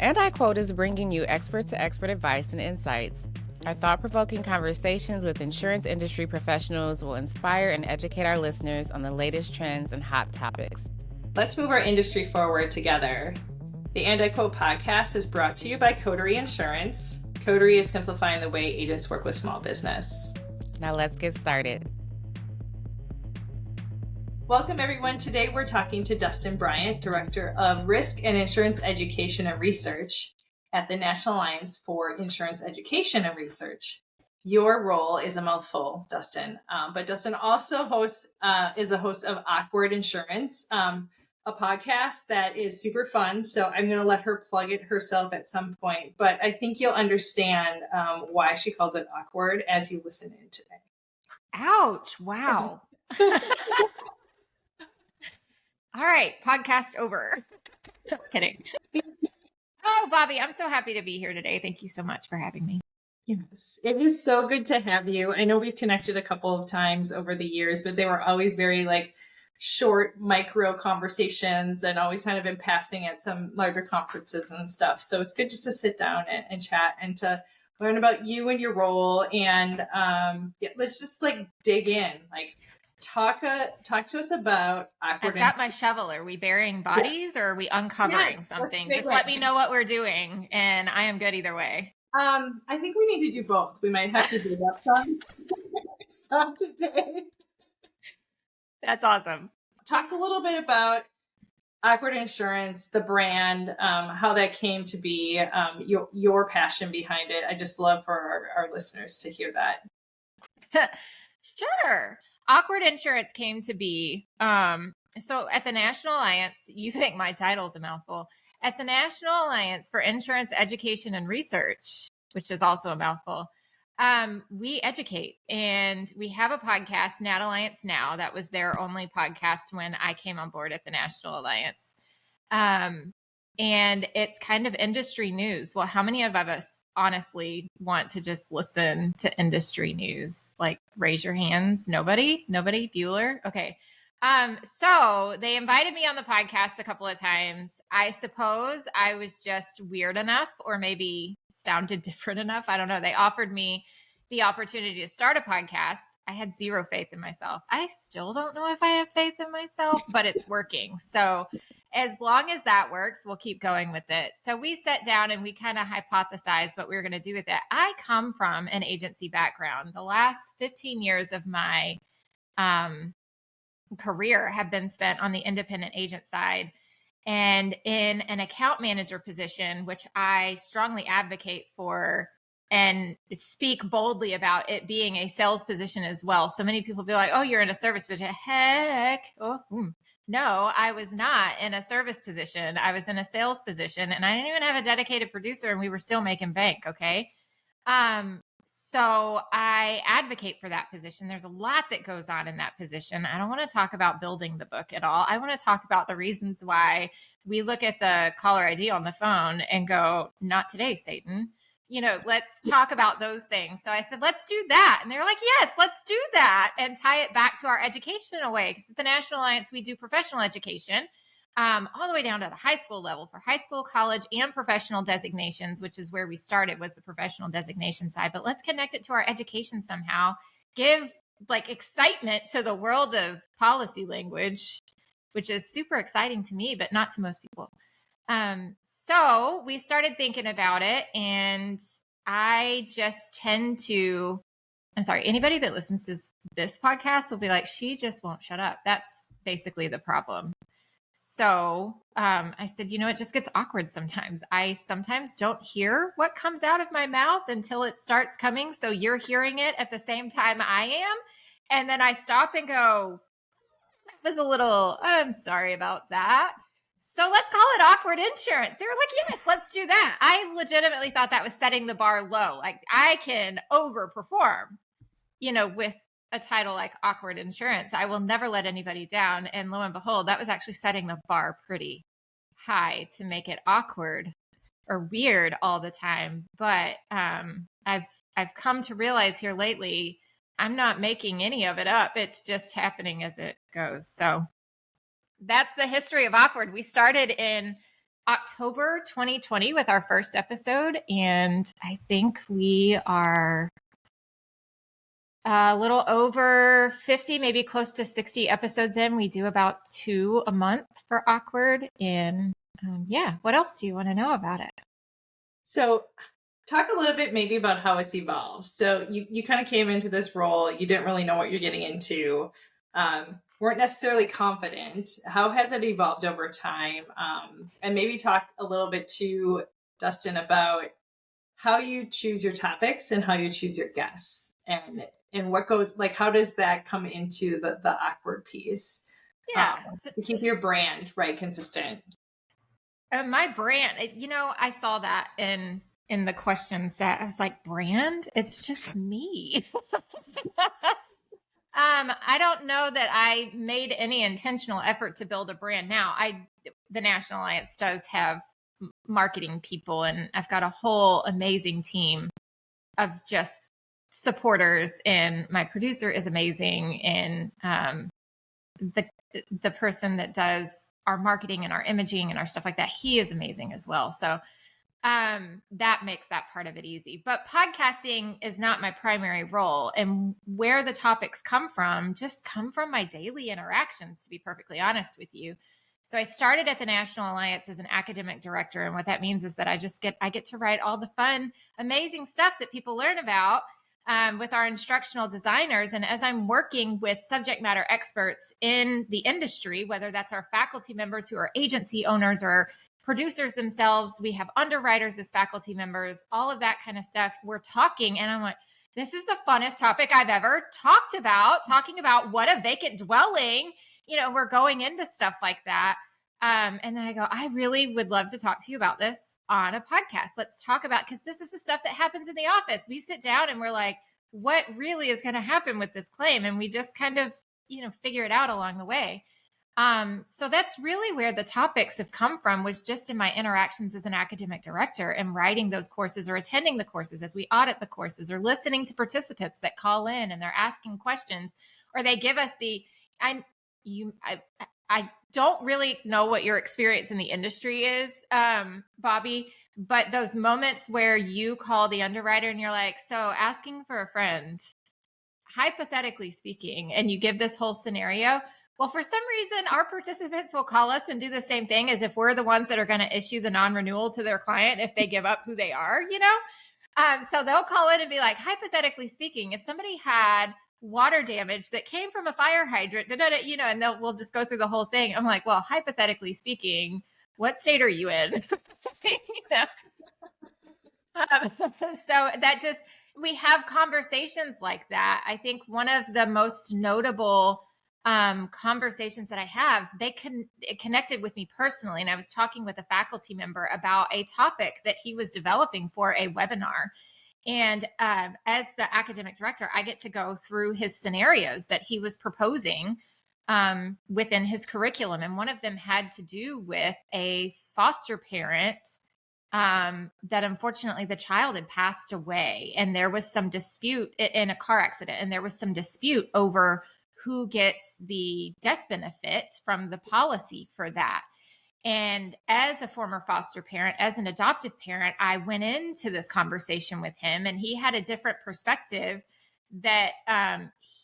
And I Quote is bringing you expert-to-expert advice and insights. Our thought-provoking conversations with insurance industry professionals will inspire and educate our listeners on the latest trends and hot topics. Let's move our industry forward together. The And I Quote podcast is brought to you by Coterie Insurance. Coterie is simplifying the way agents work with small business. Now let's get started. Welcome, everyone. Today we're talking to Dustyne Bryant, Director of Risk and Insurance Education and Research at the National Alliance for Insurance Education and Research. Your role is a mouthful, Dustyne, but Dustyne also is a host of Awkward Insurance, a podcast that is super fun. So I'm going to let her plug it herself at some point, but I think you'll understand why she calls it awkward as you listen in today. Ouch. Wow. All right. Podcast over. Kidding. Oh, Bobby, I'm so happy to be here today. Thank you so much for having me. Yes, it is so good to have you. I know we've connected a couple of times over the years, but they were always very short micro conversations and always kind of in passing at some larger conferences and stuff. So it's good just to sit down and chat and to learn about you and your role. And let's just dig in. Talk to us about Awkward. I've got my shovel. Are we burying bodies or are we uncovering something? Just let me know what we're doing, and I am good either way. I think we need to do both. We might have to do that some today. That's awesome. Talk a little bit about Awkward Insurance, the brand, how that came to be, your passion behind it. I just love for our listeners to hear that. Sure. Awkward Insurance came to be, so at the National Alliance, you think my title's a mouthful, at the National Alliance for Insurance Education and Research, which is also a mouthful, we educate, and we have a podcast, Nat Alliance Now. That was their only podcast when I came on board at the National Alliance. And it's kind of industry news. Well, how many of us honestly want to just listen to industry news? Raise your hands. Nobody? Bueller? Okay. So they invited me on the podcast a couple of times. I suppose I was just weird enough, or maybe sounded different enough. I don't know. They offered me the opportunity to start a podcast. I had zero faith in myself. I still don't know if I have faith in myself, but it's working. So as long as that works, we'll keep going with it. So we sat down and we kind of hypothesized what we were going to do with it. I come from an agency background. The last 15 years of my career have been spent on the independent agent side and in an account manager position, which I strongly advocate for and speak boldly about it being a sales position as well. So many people be like, oh, you're in a service position. Heck. No, I was not in a service position. I was in a sales position, and I didn't even have a dedicated producer, and we were still making bank. Okay. So I advocate for that position. There's a lot that goes on in that position. I don't want to talk about building the book at all. I want to talk about the reasons why we look at the caller ID on the phone and go, not today, Satan. Let's talk about those things. So I said, let's do that. And they were like, yes, let's do that, and tie it back to our education in a way. Because at the National Alliance, we do professional education all the way down to the high school level for high school, college, and professional designations, which is where we started, was the professional designation side. But let's connect it to our education somehow, give excitement to the world of policy language, which is super exciting to me, but not to most people. So we started thinking about it, and I just tend to, anybody that listens to this podcast will be like, she just won't shut up. That's basically the problem. So I said, it just gets awkward sometimes. I sometimes don't hear what comes out of my mouth until it starts coming. So you're hearing it at the same time I am. And then I stop and go, that was a little, I'm sorry about that. So let's call it Awkward Insurance. They were like, yes, let's do that. I legitimately thought that was setting the bar low. I can overperform, with a title like Awkward Insurance. I will never let anybody down. And lo and behold, that was actually setting the bar pretty high to make it awkward or weird all the time. But I've come to realize here lately, I'm not making any of it up. It's just happening as it goes. So that's the history of Awkward. We started in October 2020 with our first episode. And I think we are a little over 50, maybe close to 60 episodes in. We do about 2 a month for Awkward. And what else do you want to know about it? So talk a little bit maybe about how it's evolved. So you kind of came into this role, you didn't really know what you're getting into, weren't necessarily confident. How has it evolved over time? And maybe talk a little bit to Dustyne about how you choose your topics and how you choose your guests, and what goes, like, how does that come into the awkward piece? To keep your brand consistent. My brand, I saw that in the question set. I was like, brand? It's just me. I don't know that I made any intentional effort to build a brand. Now, the National Alliance does have marketing people, and I've got a whole amazing team of just supporters, and my producer is amazing, and the person that does our marketing and our imaging and our stuff like that, he is amazing as well. So that makes that part of it easy. But podcasting is not my primary role, and where the topics come from just come from my daily interactions, to be perfectly honest with you. So I started at the National Alliance as an academic director, and what that means is that I get to write all the fun, amazing stuff that people learn about with our instructional designers. And as I'm working with subject matter experts in the industry, whether that's our faculty members who are agency owners or producers themselves, we have underwriters as faculty members, all of that kind of stuff, we're talking. And I'm like, this is the funnest topic I've ever talked about, talking about what a vacant dwelling, we're going into stuff like that. And then I go, I really would love to talk to you about this on a podcast. Let's talk about, because this is the stuff that happens in the office. We sit down and we're like, what really is going to happen with this claim? And we just kind of, figure it out along the way. So that's really where the topics have come from, was just in my interactions as an academic director and writing those courses or attending the courses as we audit the courses, or listening to participants that call in and they're asking questions, or they give us I don't really know what your experience in the industry is, Bobby, but those moments where you call the underwriter and you're like, so asking for a friend, hypothetically speaking, and you give this whole scenario. Well, for some reason, our participants will call us and do the same thing as if we're the ones that are going to issue the non-renewal to their client if they give up who they are, So they'll call in and be like, hypothetically speaking, if somebody had water damage that came from a fire hydrant, and we'll just go through the whole thing. I'm like, well, hypothetically speaking, what state are you in? So that just, we have conversations like that. I think one of the most notable conversations that I have, it connected with me personally. And I was talking with a faculty member about a topic that he was developing for a webinar. And as the academic director, I get to go through his scenarios that he was proposing within his curriculum. And one of them had to do with a foster parent that unfortunately the child had passed away. And there was some dispute in a car accident. And there was some dispute over who gets the death benefit from the policy for that. And as a former foster parent, as an adoptive parent, I went into this conversation with him, and he had a different perspective that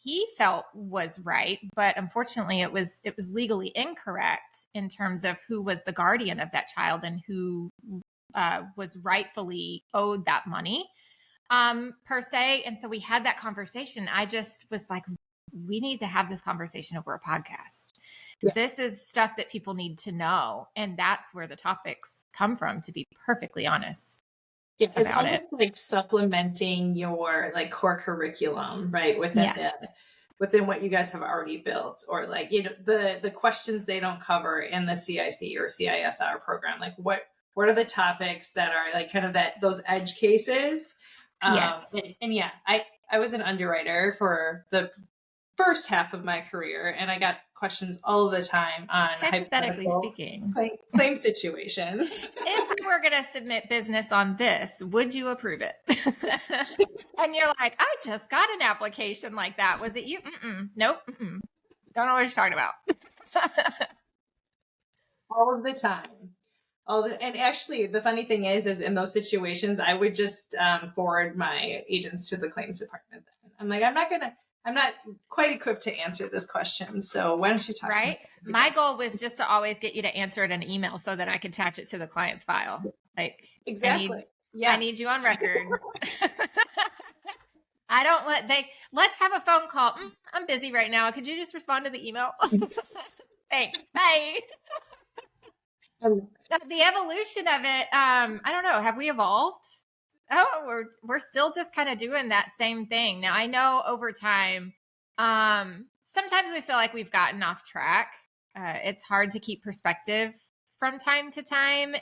he felt was right, but unfortunately it was legally incorrect in terms of who was the guardian of that child and who was rightfully owed that money per se. And so we had that conversation. I just was like, we need to have this conversation over a podcast. Yeah. This is stuff that people need to know. And that's where the topics come from, to be perfectly honest. Yeah, it's almost like supplementing your core curriculum, right? Within what you guys have already built, or the questions they don't cover in the CIC or CISR program. What are the topics that are kind of those edge cases? Yes. And yeah, I was an underwriter for the first half of my career, and I got questions all the time on hypothetically speaking claim situations. If we were going to submit business on this, would you approve it? And you're like, I just got an application like that. Was it you? Nope. Don't know what you're talking about. All of the time. And actually, the funny thing is in those situations, I would just forward my agents to the claims department. I'm like, I'm not quite equipped to answer this question. So why don't you talk to me? My goal was just to always get you to answer it in an email so that I could attach it to the client's file. Like, exactly. I need you on record. I don't let's have a phone call. I'm busy right now. Could you just respond to the email? Thanks. Bye. The evolution of it, I don't know. Have we evolved? Oh, we're still just kind of doing that same thing. Now I know over time, sometimes we feel like we've gotten off track. It's hard to keep perspective from time to time.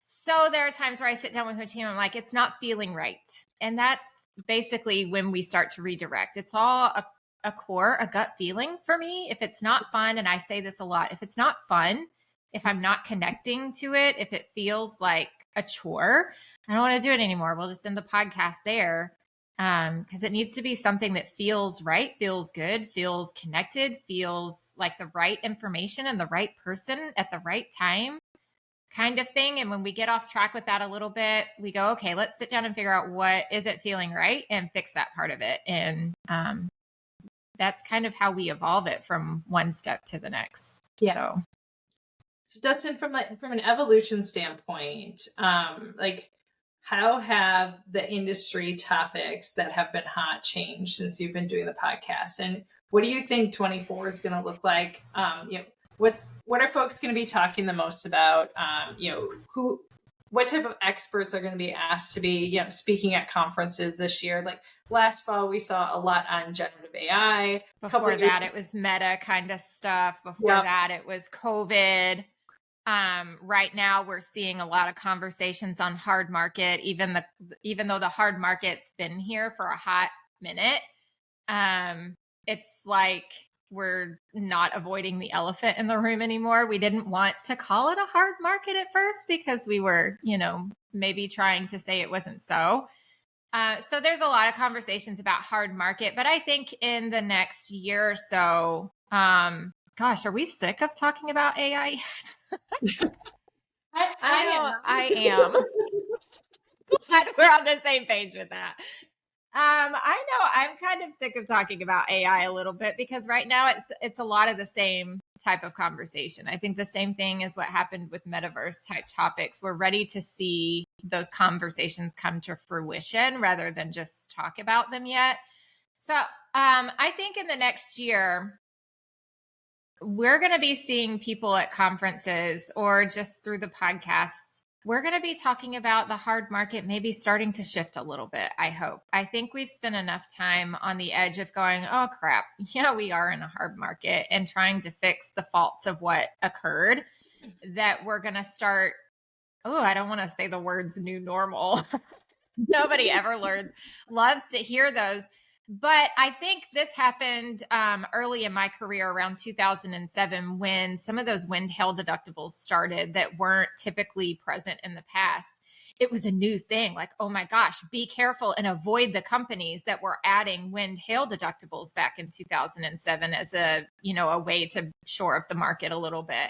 So there are times where I sit down with my team, I'm like, it's not feeling right. And that's basically when we start to redirect. It's all a gut feeling for me. If it's not fun, and I say this a lot, if it's not fun, if I'm not connecting to it, if it feels like a chore, I don't want to do it anymore. We'll just end the podcast there. Because it needs to be something that feels right, feels good, feels connected, feels like the right information and the right person at the right time kind of thing. And when we get off track with that a little bit, we go, okay, let's sit down and figure out what is it feeling right and fix that part of it. And that's kind of how we evolve it from one step to the next. Yeah. So Dustyne, from an evolution standpoint, like how have the industry topics that have been hot changed since you've been doing the podcast? And what do you think 24 is going to look like? What are folks going to be talking the most about? What type of experts are going to be asked to be, speaking at conferences this year? Like last fall, we saw a lot on generative AI. Before that, it was meta kind of stuff. Before that, it was COVID. Right now, we're seeing a lot of conversations on hard market, even though the hard market's been here for a hot minute. It's like we're not avoiding the elephant in the room anymore. We didn't want to call it a hard market at first because we were, maybe trying to say it wasn't so. So there's a lot of conversations about hard market, but I think in the next year or so, gosh, are we sick of talking about AI yet? I am. We're on the same page with that. I know I'm kind of sick of talking about AI a little bit because right now it's a lot of the same type of conversation. I think the same thing is what happened with metaverse type topics. We're ready to see those conversations come to fruition rather than just talk about them yet. So I think in the next year, we're going to be seeing people at conferences or just through the podcasts. We're going to be talking about the hard market maybe starting to shift a little bit, I hope. I think we've spent enough time on the edge of going, oh, crap. Yeah, we are in a hard market and trying to fix the faults of what occurred that we're going to start. Oh, I don't want to say the words new normal. Nobody ever loves to hear those. But I think this happened early in my career around 2007 when some of those wind hail deductibles started that weren't typically present in the past. It was a new thing like, oh my gosh, be careful and avoid the companies that were adding wind hail deductibles back in 2007 as a way to shore up the market a little bit.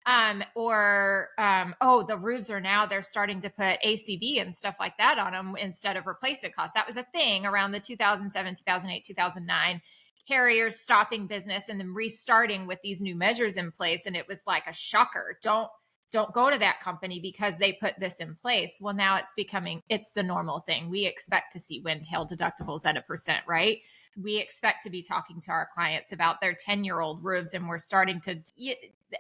The roofs they're starting to put ACV and stuff like that on them instead of replacement costs. That was a thing around the 2007, 2008, 2009 carriers stopping business and then restarting with these new measures in place. And it was like a shocker. Don't go to that company because they put this in place. Well, now it's the normal thing. We expect to see wind hail deductibles at 1%, right? We expect to be talking to our clients about their 10-year-old roofs, and we're starting to,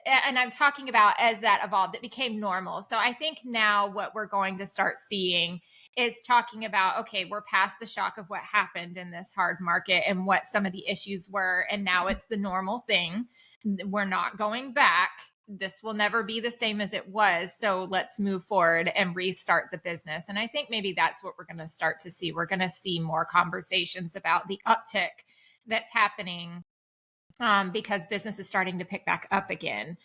and I'm talking about as that evolved, it became normal. So I think now what we're going to start seeing is talking about, okay, we're past the shock of what happened in this hard market and what some of the issues were. And now it's the normal thing. We're not going back. This will never be the same as it was. So let's move forward and restart the business. And I think maybe that's what we're going to start to see. We're going to see more conversations about the uptick that's happening because business is starting to pick back up again.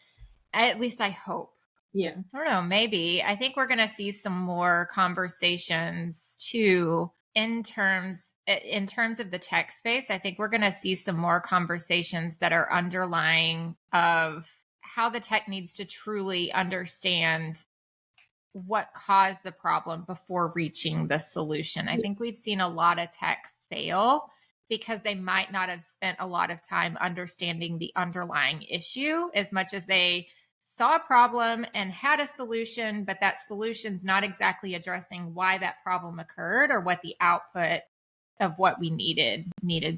At least I hope. Yeah. I don't know, maybe. I think we're going to see some more conversations too in terms of the tech space. I think we're going to see some more conversations that are underlying of how the tech needs to truly understand what caused the problem before reaching the solution. I think we've seen a lot of tech fail because they might not have spent a lot of time understanding the underlying issue as much as they saw a problem and had a solution, but that solution's not exactly addressing why that problem occurred or what the output of what we needed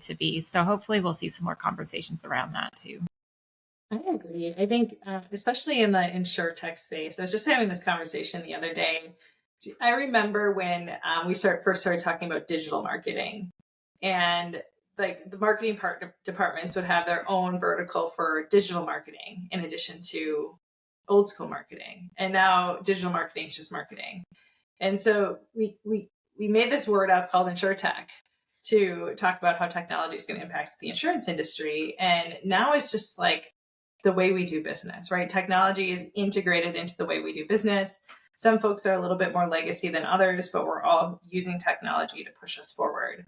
to be. So hopefully we'll see some more conversations around that too. I agree. I think, especially in the insurtech space, I was just having this conversation the other day. I remember when we first started talking about digital marketing, and like the marketing departments would have their own vertical for digital marketing in addition to old school marketing. And now digital marketing is just marketing. And so we made this word up called insurtech to talk about how technology is going to impact the insurance industry. And now it's just like the way we do business, right? Technology is integrated into the way we do business. Some folks are a little bit more legacy than others, but we're all using technology to push us forward.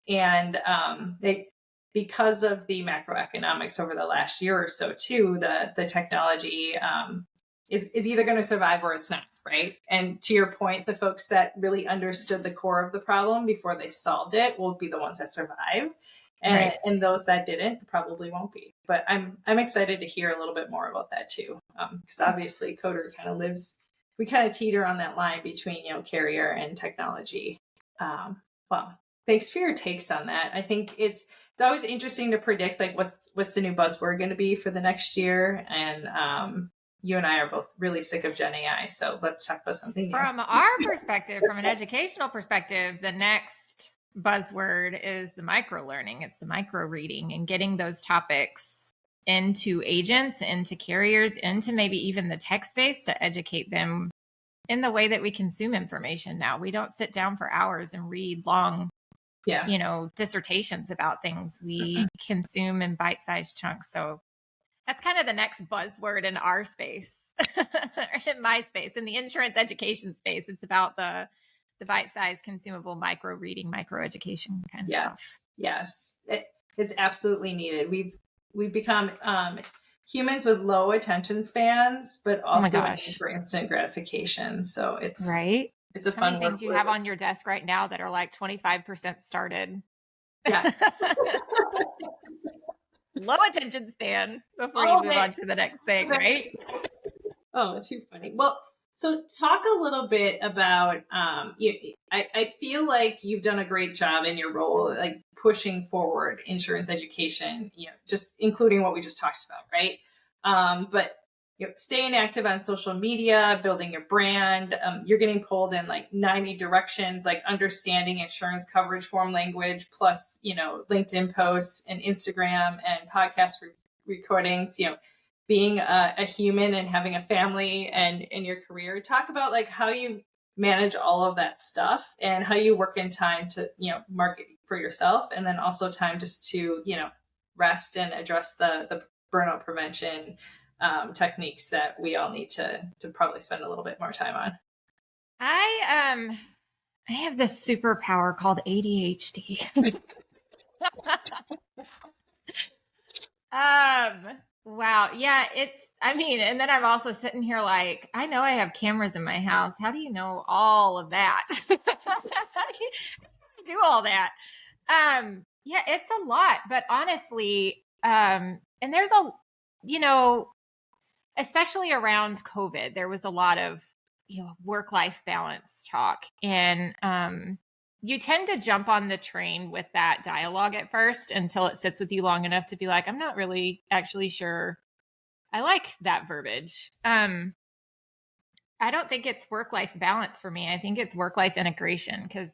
And because of the macroeconomics over the last year or so too, the technology is either going to survive or it's not, right? And to your point, the folks that really understood the core of the problem before they solved it will be the ones that survive. And those that didn't probably won't be. But I'm excited to hear a little bit more about that too, because obviously Coterie kind of we kind of teeter on that line between carrier and technology. Well, thanks for your takes on that. I think it's always interesting to predict like what's the new buzzword going to be for the next year, and you and I are both really sick of Gen AI, so let's talk about something new. From our perspective, from an educational perspective, the next buzzword is the micro learning. It's the micro reading and getting those topics into agents, into carriers, into maybe even the tech space to educate them in the way that we consume information now. We don't sit down for hours and read long, dissertations about things. We consume in bite-sized chunks. So that's kind of the next buzzword in our space, in my space, in the insurance education space. It's about the bite-sized, consumable, micro reading, micro education kind of stuff. Yes, it's absolutely needed. We've become humans with low attention spans, but also for instant gratification. So it's right. It's a How fun many things you have on your desk right now that are like 25% started. Yeah. Low attention span before you move on to the next thing, right? Oh, too funny. Well, so talk a little bit about, I feel like you've done a great job in your role, like pushing forward insurance education, just including what we just talked about, right? But staying active on social media, building your brand, you're getting pulled in like 90 directions, like understanding insurance coverage form language, plus, LinkedIn posts and Instagram and podcast recordings, being a human and having a family and in your career. Talk about like how you manage all of that stuff and how you work in time to, market for yourself, and then also time just to, rest and address the burnout prevention techniques that we all need to probably spend a little bit more time on. I have this superpower called ADHD. Wow. Yeah, and then I'm also sitting here like, I know I have cameras in my house. How do you know all of that? How do you do all that? Yeah, it's a lot, but honestly, and there's especially around COVID, there was a lot of, work-life balance talk. And you tend to jump on the train with that dialogue at first until it sits with you long enough to be like, I'm not really actually sure I like that verbiage. I don't think it's work-life balance for me. I think it's work-life integration, because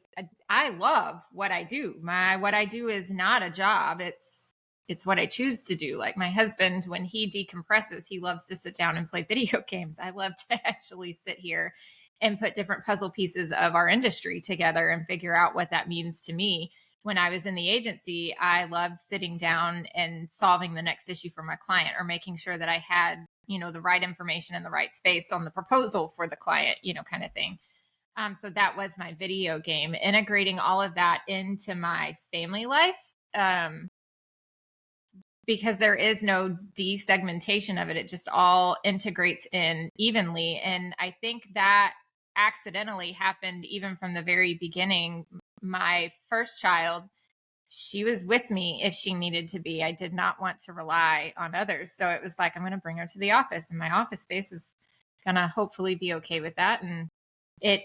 I love what I do. What I do is not a job. It's what I choose to do. Like my husband, when he decompresses, he loves to sit down and play video games. I love to actually sit here and put different puzzle pieces of our industry together and figure out what that means to me. When I was in the agency, I loved sitting down and solving the next issue for my client, or making sure that I had, the right information in the right space on the proposal for the client, kind of thing. So that was my video game, integrating all of that into my family life. because there is no desegmentation of it. It just all integrates in evenly. And I think that accidentally happened even from the very beginning. My first child, she was with me if she needed to be. I did not want to rely on others. So it was like, I'm going to bring her to the office, and my office space is going to hopefully be okay with that. And it,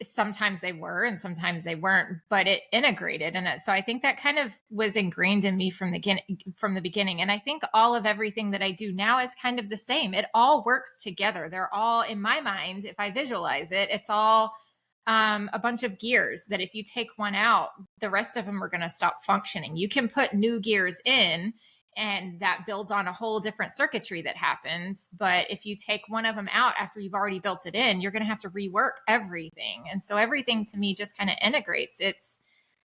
sometimes they were and sometimes they weren't, but it integrated. And so I think that kind of was ingrained in me from the beginning. And I think all of everything that I do now is kind of the same. It all works together. They're all, in my mind, if I visualize it, it's all a bunch of gears that if you take one out, the rest of them are going to stop functioning. You can put new gears in, and that builds on a whole different circuitry that happens. But if you take one of them out after you've already built it in, you're going to have to rework everything. And so everything to me just kind of integrates. It's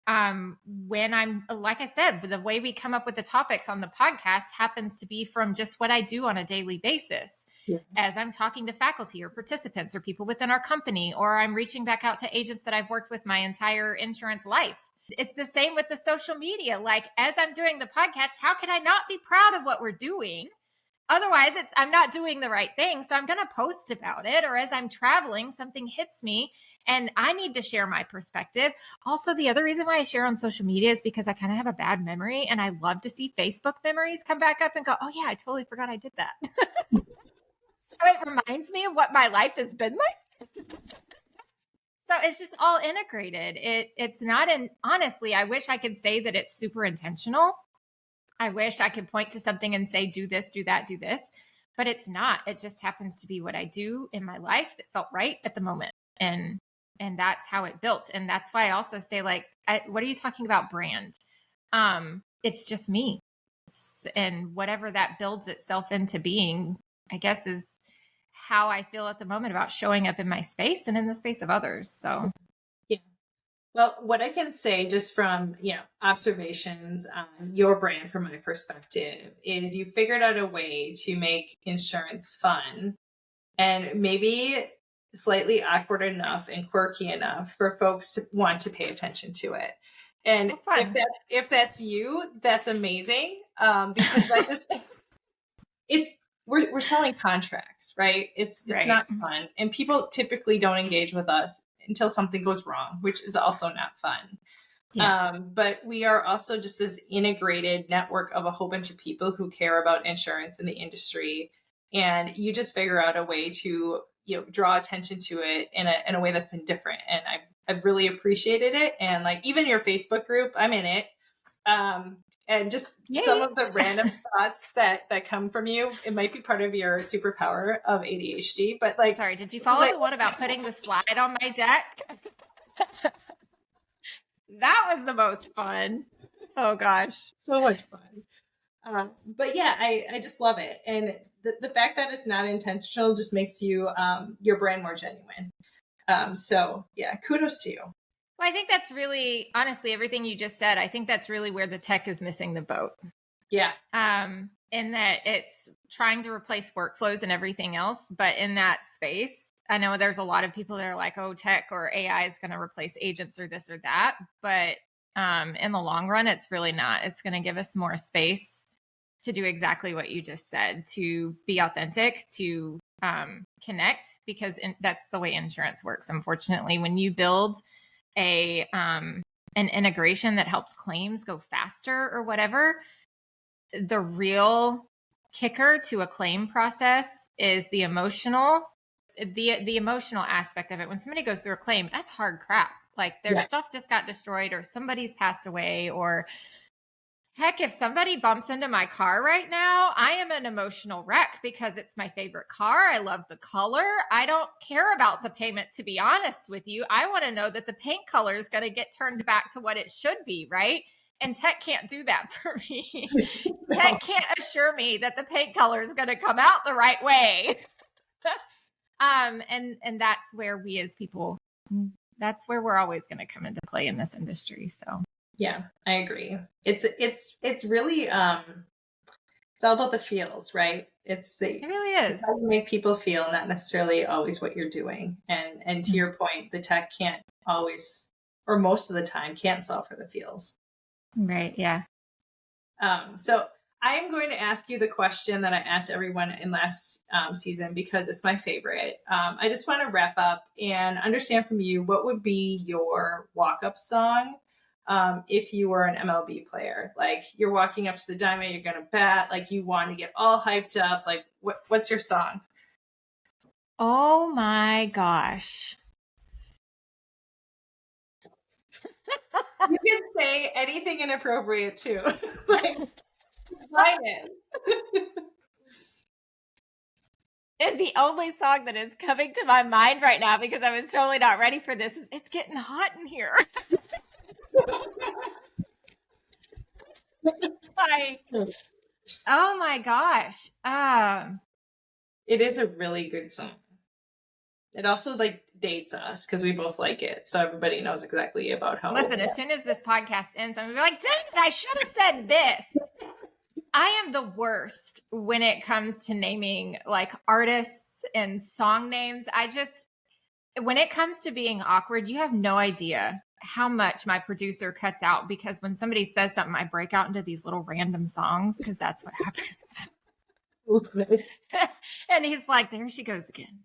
when I'm, like I said, the way we come up with the topics on the podcast happens to be from just what I do on a daily basis. Yeah. As I'm talking to faculty or participants or people within our company, or I'm reaching back out to agents that I've worked with my entire insurance life. It's the same with the social media. Like, as I'm doing the podcast, how can I not be proud of what we're doing? Otherwise, I'm not doing the right thing. So I'm going to post about it. Or as I'm traveling, something hits me and I need to share my perspective. Also, the other reason why I share on social media is because I kind of have a bad memory, and I love to see Facebook memories come back up and go, oh yeah, I totally forgot I did that. So it reminds me of what my life has been like. So it's just all integrated. It's not honestly, I wish I could say that it's super intentional. I wish I could point to something and say, do this, do that, do this, but it's not. It just happens to be what I do in my life that felt right at the moment. And that's how it built. And that's why I also say, like, what are you talking about brand? It's just me. And whatever that builds itself into being, I guess, is how I feel at the moment about showing up in my space and in the space of others. So, yeah. Well, what I can say just from, observations on your brand from my perspective is you figured out a way to make insurance fun and maybe slightly awkward enough and quirky enough for folks to want to pay attention to it. And if that's you, that's amazing. Because we're selling contracts, right? It's right. Not fun. And people typically don't engage with us until something goes wrong, which is also not fun. Yeah. But we are also just this integrated network of a whole bunch of people who care about insurance in the industry. And you just figure out a way to, draw attention to it in a way that's been different. And I've really appreciated it. And like, even your Facebook group, I'm in it. And just some of the random thoughts that come from you, it might be part of your superpower of ADHD, but like, sorry, did you follow the one about putting the slide on my deck? That was the most fun. Oh gosh. So much fun. But yeah, I just love it. And the fact that it's not intentional just makes you, your brand more genuine. So yeah, kudos to you. Well, I think that's really, honestly, everything you just said, I think that's really where the tech is missing the boat. Yeah. In that it's trying to replace workflows and everything else. But in that space, I know there's a lot of people that are like, oh, tech or AI is going to replace agents or this or that. But in the long run, it's really not. It's going to give us more space to do exactly what you just said, to be authentic, to connect, because that's the way insurance works. Unfortunately, when you build an integration that helps claims go faster or whatever, the real kicker to a claim process is the emotional aspect of it. When somebody goes through a claim, that's hard crap. Like their stuff just got destroyed, or somebody's passed away, or heck, if somebody bumps into my car right now, I am an emotional wreck because it's my favorite car. I love the color. I don't care about the payment, to be honest with you. I want to know that the paint color is going to get turned back to what it should be, right? And tech can't do that for me. No. Tech can't assure me that the paint color is going to come out the right way. And that's where we as people, that's where we're always going to come into play in this industry. So. Yeah, I agree. It's really, it's all about the feels, right? It really is. How you make people feel, not necessarily always what you're doing. And to your point, the tech can't always, or most of the time, can't solve for the feels. Right. Yeah. So I am going to ask you the question that I asked everyone in last season because it's my favorite. I just want to wrap up and understand from you, what would be your walk-up song if you were an MLB player? Like, you're walking up to the diamond, you're going to bat, like you want to get all hyped up. Like, what's your song? Oh my gosh. You can say anything inappropriate too. Like, and the only song that is coming to my mind right now, because I was totally not ready for this, is "It's Getting Hot in Here." Oh my gosh. It is a really good song. It also like dates us because we both like it. So everybody knows exactly about how. Listen, as soon as this podcast ends, I'm going to be like, dang it, I should have said this. I am the worst when it comes to naming like artists and song names. When it comes to being awkward, you have no idea how much my producer cuts out, because when somebody says something, I break out into these little random songs because that's what happens. And he's like, there she goes again.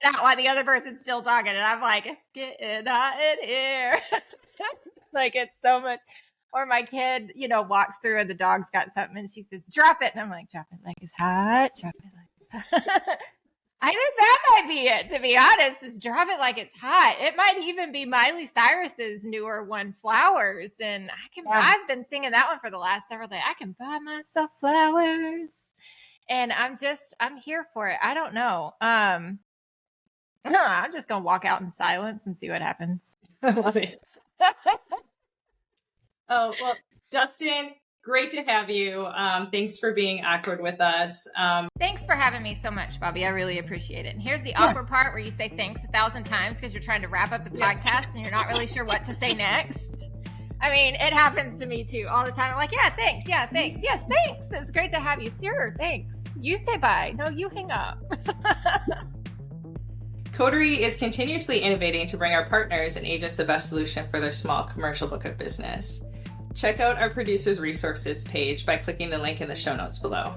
Out while the other person's still talking. And I'm like, it's getting hot in here. Like, it's so much. Or my kid, walks through and the dog's got something and she says, drop it. And I'm like, drop it like it's hot. Drop it like it's hot. I think that might be it, to be honest, is drop it like it's hot. It might even be Miley Cyrus's newer one, Flowers. And I've been singing that one for the last several days. I can buy myself flowers. And I'm here for it. I don't know. I'm just going to walk out in silence and see what happens. I love it. Oh, well, Dustyne, great to have you. Thanks for being awkward with us. Thanks for having me so much, Bobby. I really appreciate it. And here's the awkward part where you say thanks 1,000 times because you're trying to wrap up the podcast and you're not really sure what to say next. I mean, it happens to me too all the time. I'm like, yeah, thanks. Yeah, thanks. Yes, thanks. It's great to have you. Sure, thanks. You say bye. No, you hang up. Coterie is continuously innovating to bring our partners and agents the best solution for their small commercial book of business. Check out our Producers Resources page by clicking the link in the show notes below.